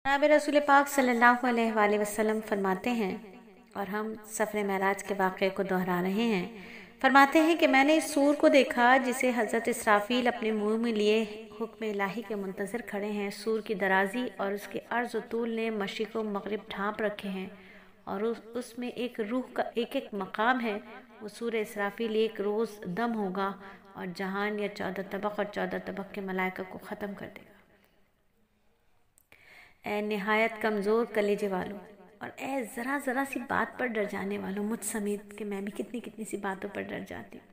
जनाब रसूल पाक सल्लल्लाहु अलैहि वआलैहि वसल्लम फरमाते हैं, और हम सफ़र महराज के वाक़े को दोहरा रहे हैं। फरमाते हैं कि मैंने इस सूर को देखा जिसे हज़रत इसराफील अपने मुंह में लिए हुक्म इलाही के मुंतज़िर खड़े हैं। सूर की दराजी और उसके अर्ज़ व तूल ने मशरिक़ व मग़रिब ढाँप रखे हैं, और उसमें एक रूह का एक एक मकाम है। वो सूर इसराफील एक रोज़ दम होगा और जहान या 14 तबक़ और 14 तबक़ के मलाइका को ख़त्म कर देगा। ए निहायत कमज़ोर कलेजे वालों, और ए ज़रा ज़रा सी बात पर डर जाने वालों, मुझ समेत कि मैं भी कितनी कितनी सी बातों पर डर जाती हूँ।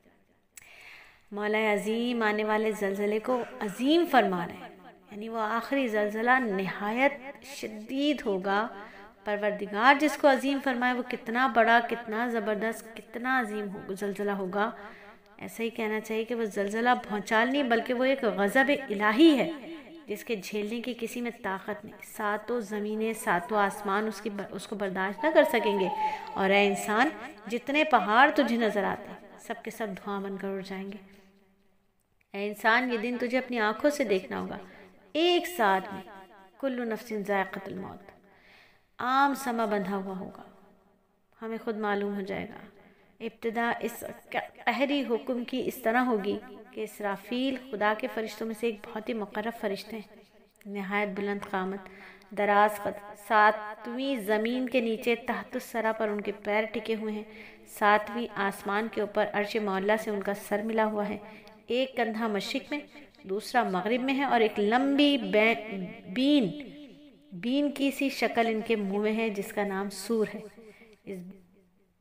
मौला अज़ीम आने वाले ज़लज़ले को अज़ीम फरमा रहे हैं, यानी वो आखिरी ज़लज़ला निहायत शदीद होगा। परवरदिगार जिसको अज़ीम फरमाए वो कितना बड़ा, कितना ज़बरदस्त, कितना अज़ीम हो ज़लज़ला होगा। ऐसा ही कहना चाहिए कि वो ज़लज़ला भौचाल नहीं बल्कि वो एक गज़ब इलाही है जिसके झेलने की किसी में ताकत नहीं। सातों ज़मीनें, सातों आसमान उसको बर्दाश्त ना कर सकेंगे। और ऐ इंसान, जितने पहाड़ तुझे नज़र आते हैं सब के सब धुआं बनकर उड़ जाएंगे। ऐ इंसान, ये दिन तुझे अपनी आंखों से देखना होगा। एक साथ में कुल्लु नफ्सिन ज़ाइक़तुल मौत, आम समा बंधा हुआ होगा, हमें खुद मालूम हो जाएगा। इब्तिदा इस कहरी हुक्म की इस तरह होगी कि इसराफील खुदा के फरिश्तों में से एक बहुत ही मुक़र्रब फरिश्ते हैं, नहायत बुलंद क़ामत, दराज क़द, सातवीं ज़मीन के नीचे तहतुस्सरा पर उनके पैर टिके हुए हैं। सातवीं आसमान के ऊपर अर्श मौला से उनका सर मिला हुआ है। एक कंधा मशरिक़ में, दूसरा मग़रिब में है, और एक लंबी बीन की सी शक्ल इनके मुँह में है जिसका नाम सूर है।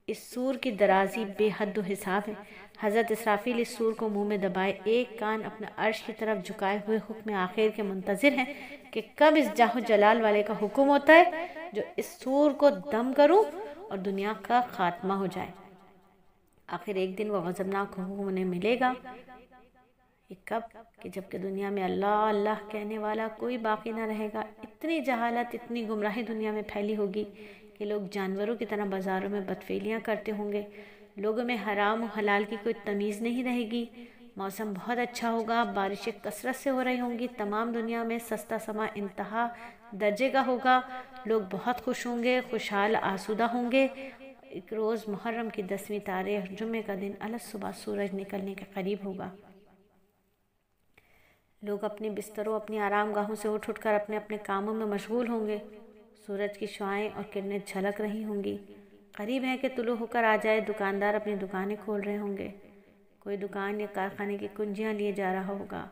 इस सूर की दराजी बेहद हिसाब है। हज़रत इसराफील इस सूर को मुंह में दबाए एक कान अपने अर्श की तरफ झुकाए हुए हुक्म आखिर के मुंतज़िर हैं कि कब इस जाहो जलाल वाले का हुक्म होता है जो इस सूर को दम करूं और दुनिया का खात्मा हो जाए। आखिर एक दिन वो गज़बनाक हुक्म उन्हें मिलेगा। ये कब? कि जबकि दुनिया में अल्लाह अल्लाह कहने वाला कोई बाकी ना रहेगा। इतनी जहालत, इतनी गुमराही दुनिया में फैली होगी कि लोग जानवरों की तरह बाज़ारों में बदफेलियाँ करते होंगे। लोगों में हराम और हलाल की कोई तमीज़ नहीं रहेगी। मौसम बहुत अच्छा होगा, बारिशें कसरत से हो रही होंगी। तमाम दुनिया में सस्ता समा इंतहा दर्जे का होगा। लोग बहुत खुश होंगे, खुशहाल आसूदा होंगे। एक रोज़ मुहर्रम की 10वीं तारीख जुम्मे का दिन अलग सुबह सूरज निकलने के करीब होगा। लोग अपने बिस्तरों, अपनी आराम गाहों से उठ उठकर अपने अपने कामों में मशगूल होंगे। सूरज की शुआएं और किरणें झलक रही होंगी। करीब है कि तुलू होकर आ जाए। दुकानदार अपनी दुकानें खोल रहे होंगे। कोई दुकान या कारखाने की कुंजियां लिए जा रहा होगा।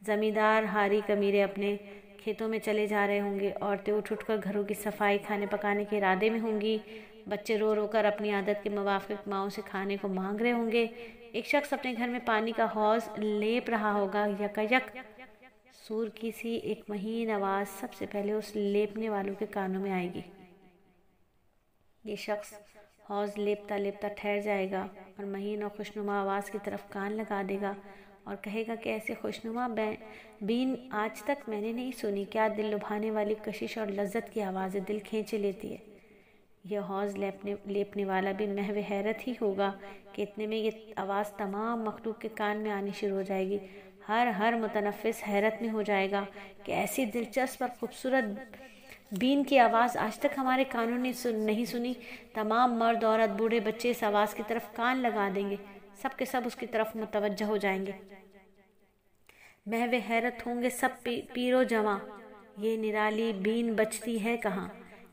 ज़मींदार हारी कमीरे अपने खेतों में चले जा रहे होंगे। औरतें उठ उठकर घरों की सफाई, खाने पकाने के इरादे में होंगी। बच्चे रो रो कर अपनी आदत के मुवाफ़िक़ माओं से खाने को मांग रहे होंगे। एक शख्स अपने घर में पानी का हौज़ लेप रहा होगा। यकायक सूर की सी एक महीन आवाज़ सबसे पहले उस लेपने वालों के कानों में आएगी। ये शख्स हौज़ लेपता लेपता ठहर जाएगा और महीन और खुशनुमा आवाज़ की तरफ कान लगा देगा और कहेगा कि ऐसे खुशनुमा बीन आज तक मैंने नहीं सुनी। क्या दिल लुभाने वाली कशिश और लज्जत की आवाज़ें दिल खींचे लेती है। यह हौज़ लेपने वाला भी महव हैरत ही होगा कि इतने में ये आवाज़ तमाम मखलूक के कान में आनी शुरू हो जाएगी। हर मुतनफ़िस हैरत में हो जाएगा कि ऐसी दिलचस्प और ख़ूबसूरत बीन की आवाज़ आज तक हमारे कानों ने नहीं सुनी। तमाम मर्द, औरत, बूढ़े, बच्चे इस आवाज़ की तरफ कान लगा देंगे। सब के सब उसकी तरफ मुतवज्जह हो जाएंगे। महव हैरत होंगे सब पीरो जवां। ये निराली बीन बजती है कहाँ?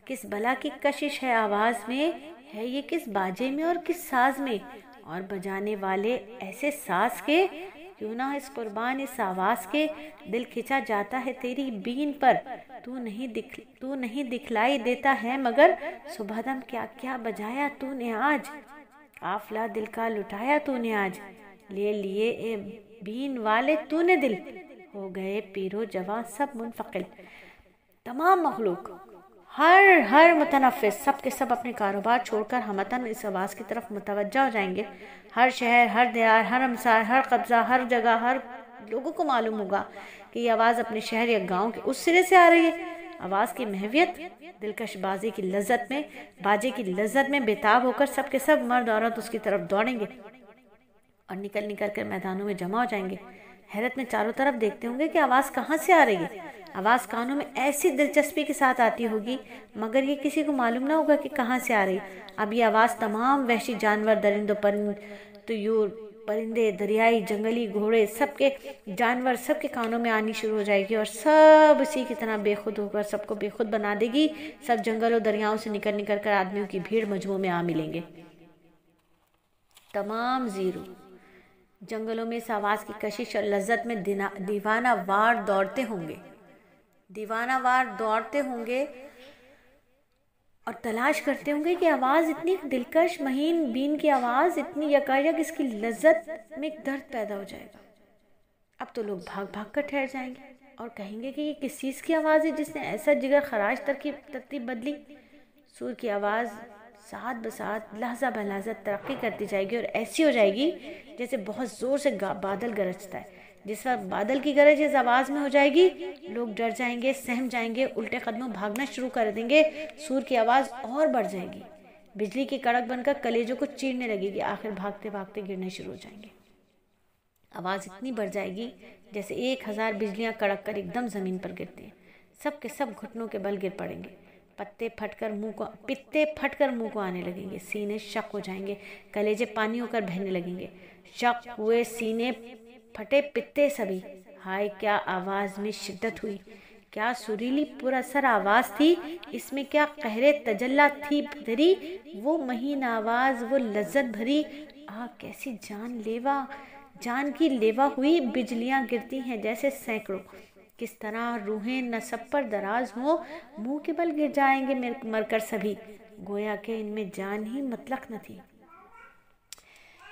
किस बला की कशिश है आवाज़ में? है ये किस बाजे में और किस साज में? और बजाने वाले ऐसे साज के, क्यों ना इस कुर्बान इस आवाज़ के दिल खिंचा जाता है तेरी बीन पर। तू नहीं दिखलाई देता है मगर सुबह दम क्या क्या बजाया तूने आज। काफिला दिल का लुटाया तूने आज। ले लिए ए बीन वाले तूने दिल। हो गए पीरो जवां सब मुनफकिल। तमाम मखलूक, हर मुतनफ़िस, सब के सब अपने कारोबार छोड़कर हमतन इस आवाज़ की तरफ मुतवज्जा हो जाएंगे। हर शहर, हर दयार, हर हमसार, हर कब्ज़ा, हर जगह, हर लोगों को मालूम होगा कि ये आवाज़ अपने शहर या गांव के उस सिरे से आ रही है। आवाज़ की महवियत, दिलकश बाजे की लज्जत में बेताब होकर सब के सब मर्द औरत उसकी तरफ दौड़ेंगे और निकल कर मैदानों में जमा हो जाएंगे। हैरत में चारों तरफ देखते होंगे कि आवाज़ कहाँ से आ रही है। آواز کانوں میں ایسی دلچسپی کے ساتھ آتی ہوگی مگر یہ کسی کو معلوم نہ ہوگا کہ کہاں سے آ رہی۔ اب یہ آواز تمام وحشی جانور، درندوں، طیور، پرندے، دریائی، جنگلی، گھوڑے، سب کے جانور سب کے کانوں میں آنی شروع ہو جائے گی اور سب اسی کی طرح بے خود ہو کر سب کو بے خود بنا دے گی۔ سب جنگلوں دریاؤں سے نکل نکل کر آدمیوں کی بھیڑ مجموعوں میں آ ملیں گے۔ تمام زیرو جنگلوں میں اس آواز کی کشش اور لذت میں دیوانہ وار دوڑتے ہوں گے، دیوانہ وار دوڑتے ہوں گے اور تلاش کرتے ہوں گے کہ آواز اتنی دلکش، مہین بین کی آواز، اتنی یکایک اس کی لذت میں ایک درد پیدا ہو جائے گا۔ اب تو لوگ بھاگ بھاگ کر ٹھہر جائیں گے اور کہیں گے کہ یہ کس چیز کی آواز ہے جس نے ایسا جگر خراش ترتیب بدلی۔ سور کی آواز ساتھ بساتھ لحظہ بہ لحظہ ترقی کرتی جائے گی اور ایسی ہو جائے گی جیسے بہت زور سے بادل گرجتا ہے۔ جس وقت بادل کی گرج اس آواز میں ہو جائے گی، لوگ ڈر جائیں گے، سہم جائیں گے، الٹے قدموں بھاگنا شروع کر دیں گے۔ سور کی آواز اور بڑھ جائے گی، بجلی کی کڑک بن کر کلیجوں کو چیرنے لگے گی، آخر بھاگتے بھاگتے گرنے شروع ہو جائیں گے۔ آواز اتنی بڑھ جائے گی جیسے 1000 بجلیاں کڑک کر ایک دم زمین پر گرتی ہیں۔ سب کے سب گھٹنوں کے بل گر پڑیں گے، پتے پھٹ کر منہ کو آنے لگیں گے، سینے شق ہو جائیں گے، کلیجے پانی ہو کر بہنے لگیں گے، شق ہوئے سینے پھٹے پتے سبھی۔ ہائے کیا آواز میں شدت ہوئی، کیا سریلی پر اثر آواز تھی، اس میں کیا قہر تجلی تھی دھری، وہ مہین آواز، وہ لذت بھری کیسی جان کی لیوا ہوئی بجلیاں گرتی ہیں جیسے سینکڑوں۔ کس طرح روحیں نہ سب پر دراز ہوں، منہ کے بل گر جائیں گے مر کر سبھی، گویا کہ ان میں جان ہی مطلق نہ تھی۔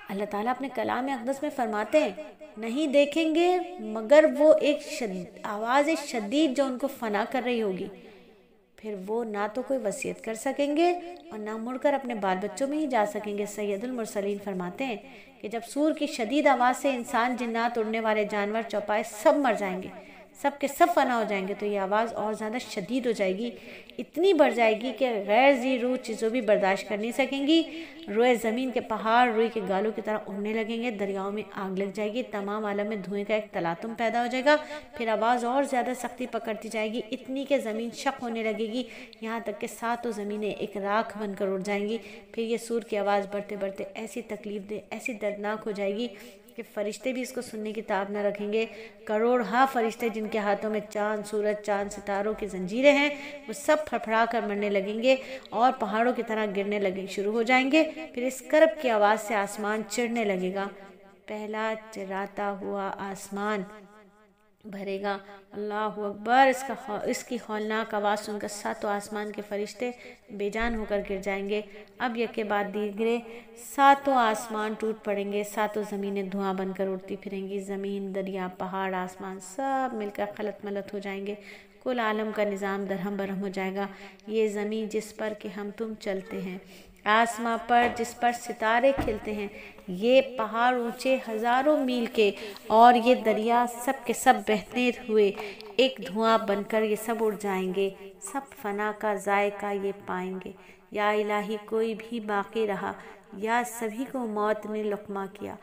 اللہ تعالیٰ اپنے کلام اقدس میں فرماتے ہیں، نہیں دیکھیں گے مگر وہ ایک آواز شدید جو ان کو فنا کر رہی ہوگی، پھر وہ نہ تو کوئی وصیت کر سکیں گے اور نہ مڑ کر اپنے بال بچوں میں ہی جا سکیں گے۔ سید المرسلین فرماتے ہیں کہ جب سور کی شدید آواز سے انسان، جنات، اڑنے والے جانور، چوپائے سب مر جائیں گے، سب کے سب فنا ہو جائیں گے، تو یہ آواز اور زیادہ شدید ہو جائے گی، اتنی بڑھ جائے گی کہ غیر ذی روح چیزوں بھی برداشت کر نہیں سکیں گی۔ روئے زمین کے پہاڑ روئی کے گالوں کی طرح اڑنے لگیں گے، دریاؤں میں آگ لگ جائے گی، تمام عالم میں دھوئیں کا ایک تلاطم پیدا ہو جائے گا، پھر آواز اور زیادہ سختی پکڑتی جائے گی، اتنی کہ زمین شق ہونے لگے گی، یہاں تک کہ 7 زمینیں ایک راکھ بن کر اڑ جائیں گی۔ پھر یہ سور کی آواز بڑھتے بڑھتے ایسی تکلیف دہ، ایسی دردناک ہو جائے گی کہ فرشتے بھی اس کو سننے کی تاب نہ رکھیں گے۔ کروڑہا فرشتے جن کے ہاتھوں میں چاند، سورج، چاند، ستاروں کی زنجیریں ہیں، وہ سب پھڑپھڑا کر مرنے لگیں گے اور پہاڑوں کی طرح گرنے شروع ہو جائیں گے۔ پھر اس کرب کی آواز سے آسمان چڑھنے لگے گا، پہلا چراتا ہوا آسمان بھرے گا۔ اللہ اکبر! اس کی ہولناک آواز سن کر 7 آسمان کے فرشتے بے جان ہو کر گر جائیں گے۔ اب یک کے بعد دیگرے 7 آسمان ٹوٹ پڑیں گے، 7 زمینیں دھواں بن کر اڑتی پھریں گی، زمین، دریا، پہاڑ، آسمان سب مل کر خلط ملط ہو جائیں گے، کل عالم کا نظام درہم برہم ہو جائے گا۔ یہ زمین جس پر کہ ہم تم چلتے ہیں، آسماں پر جس پر ستارے کھلتے ہیں، یہ پہاڑ اونچے ہزاروں میل کے اور یہ دریا سب کے سب بہتے ہوئے ایک دھواں بن کر یہ سب اڑ جائیں گے، سب فنا کا ذائقہ یہ پائیں گے۔ یا الہی کوئی بھی باقی رہا یا سبھی کو موت نے لقمہ کیا،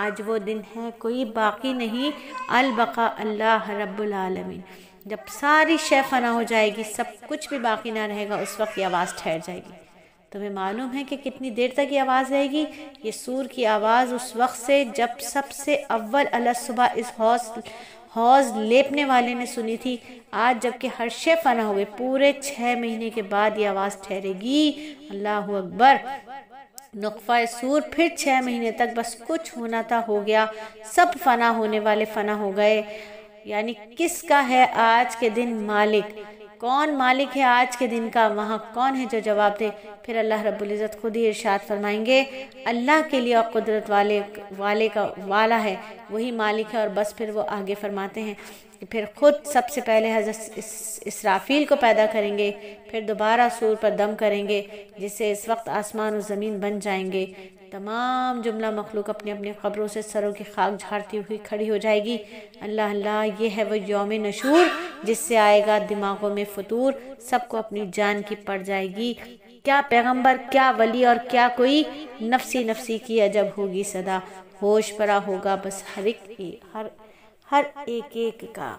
آج وہ دن ہے کوئی باقی نہیں، البقاء اللہ رب العالمین۔ جب ساری شے فنا ہو جائے گی، سب کچھ بھی باقی نہ رہے گا، اس وقت یہ آواز ٹھہر جائے گی۔ تمہیں معلوم ہے کہ کتنی دیر تک یہ آواز رہے گی؟ یہ سور کی آواز اس وقت سے جب سب سے اول صبح اس حوض لیپنے والے نے سنی تھی، آج جب کہ ہر شے فنا ہوئے، پورے 6 مہینے کے بعد یہ آواز ٹھہرے گی۔ اللہ اکبر! نقفہ سور پھر 6 مہینے تک بس کچھ ہونا تھا ہو گیا، سب فنا ہونے والے فنا ہو گئے۔ یعنی کس کا ہے آج کے دن مالک؟ کون مالک ہے آج کے دن کا؟ وہاں کون ہے جو جواب دے؟ پھر اللہ رب العزت خود ہی ارشاد فرمائیں گے، اللہ کے لیے اور قدرت والا ہے، وہی مالک ہے۔ اور بس پھر وہ آگے فرماتے ہیں کہ پھر خود سب سے پہلے حضرت اسرافیل کو پیدا کریں گے، پھر دوبارہ سور پر دم کریں گے، جس سے اس وقت آسمان و زمین بن جائیں گے۔ تمام جملہ مخلوق اپنی اپنی قبروں سے سروں کی خاک جھاڑتی ہوئی کھڑی ہو جائے گی۔ اللہ اللہ! یہ ہے وہ یوم نشور جس سے آئے گا دماغوں میں فطور، سب کو اپنی جان کی پڑ جائے گی۔ کیا پیغمبر، کیا ولی اور کیا کوئی نفسی نفسی کی عجب ہوگی صدا، ہوش پرا ہوگا بس ہر ایک کا۔